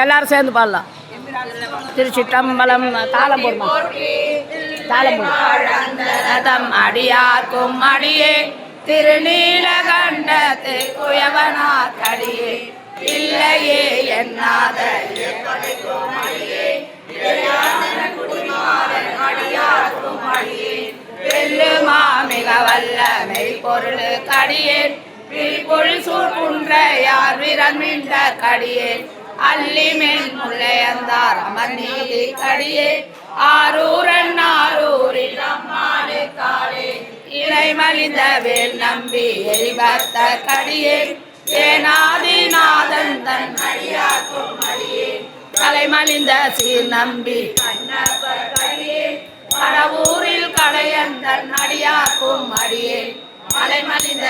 எல்லாரும் சேர்ந்து பாடலாம். திருச்சிற்றம்பலம். தாளம் போடுமா? தாளம் போடும். அடியார்க்கும் அடியே திருநீலகண்டத்து குயவனார் கடியே இல்லையே என்னாத வெல்லுமா மிக வல்ல மெய்பொருள் கடியேன் பொருள் சூழ்குன்ற யார் விரமின்ற கடியேன் அல்லிமென் முல்லையந்தார் அமர்நீதி கடியே ஆரூரன் ஆரூரில் அம்மாடு காலே இலை மலிந்த வேல் நம்பி எரிபத்த கடியே ஏனாதிநாதன் தன் அடியார்க்கும் அடியே கலைமலிந்த சீர் நம்பி கண்ணப்பர் கடியே கடவுரில் கடையன் தன் அடியார்க்கும் அடியே மலைமலிந்த